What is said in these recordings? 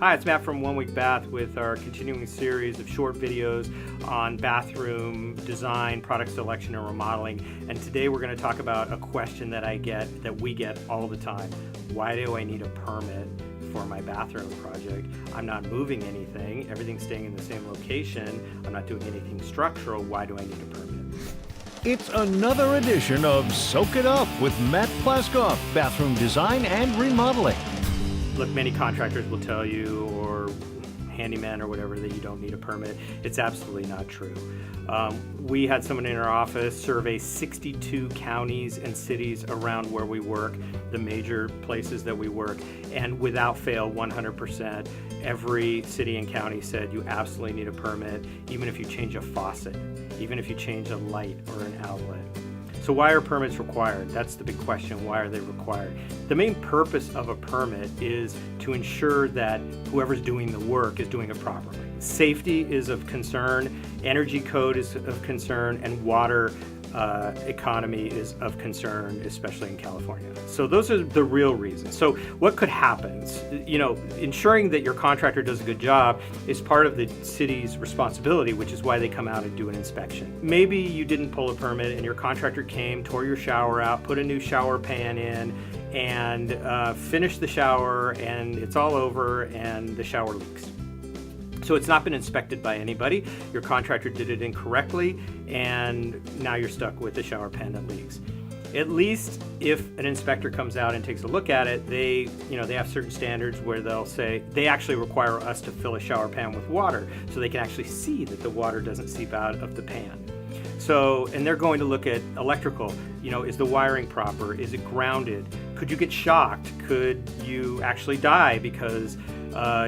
Hi, it's Matt from One Week Bath with our continuing series of short videos on bathroom design, product selection, and remodeling. And today we're going to talk about a question that we get all the time. Why do I need a permit for my bathroom project? I'm not moving anything. Everything's staying in the same location. I'm not doing anything structural. Why do I need a permit? It's another edition of Soak It Up with Matt Plaskoff, bathroom design and remodeling. Look, many contractors will tell you, or handyman or whatever, that you don't need a permit. It's absolutely not true. We had someone in our office survey 62 counties and cities around where we work, the major places that we work, and without fail, 100%, every city and county said you absolutely need a permit, even if you change a faucet, even if you change a light or an outlet. So why are permits required? That's the big question. Why are they required? The main purpose of a permit is to ensure that whoever's doing the work is doing it properly. Safety is of concern, energy code is of concern, and water economy is of concern, especially in California. So those are the real reasons. So what could happen? Ensuring that your contractor does a good job is part of the city's responsibility, which is why they come out and do an inspection. Maybe you didn't pull a permit and your contractor came, tore your shower out, put a new shower pan in, and finished the shower, and it's all over and the shower leaks. So it's not been inspected by anybody. Your contractor did it incorrectly, and now you're stuck with the shower pan that leaks. At least if an inspector comes out and takes a look at it, they have certain standards where they'll say they actually require us to fill a shower pan with water so they can actually see that the water doesn't seep out of the pan. So, and they're going to look at electrical. Is the wiring proper? Is it grounded? Could you get shocked? Could you actually die because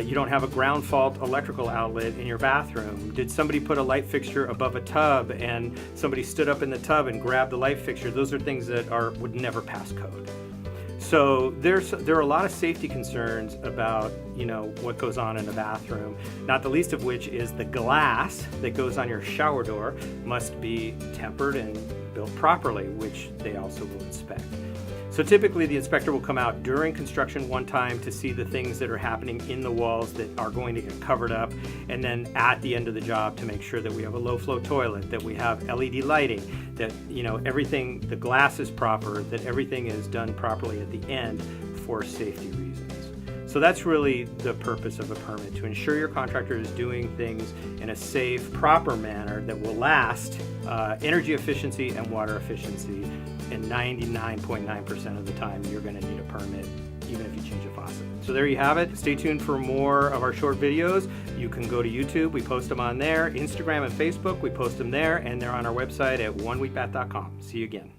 you don't have a ground fault electrical outlet in your bathroom? Did somebody put a light fixture above a tub and somebody stood up in the tub and grabbed the light fixture? Those are things that would never pass code. So there are a lot of safety concerns about what goes on in a bathroom, not the least of which is the glass that goes on your shower door must be tempered and built properly, which they also will inspect. So typically the inspector will come out during construction one time to see the things that are happening in the walls that are going to get covered up, and then at the end of the job to make sure that we have a low flow toilet, that we have LED lighting, that everything, the glass is proper, that everything is done properly at the end for safety reasons. So that's really the purpose of a permit, to ensure your contractor is doing things in a safe, proper manner that will last, energy efficiency and water efficiency. And 99.9% of the time, you're going to need a permit, even if you change a faucet. So there you have it. Stay tuned for more of our short videos. You can go to YouTube. We post them on there. Instagram and Facebook, we post them there. And they're on our website at oneweekbath.com. See you again.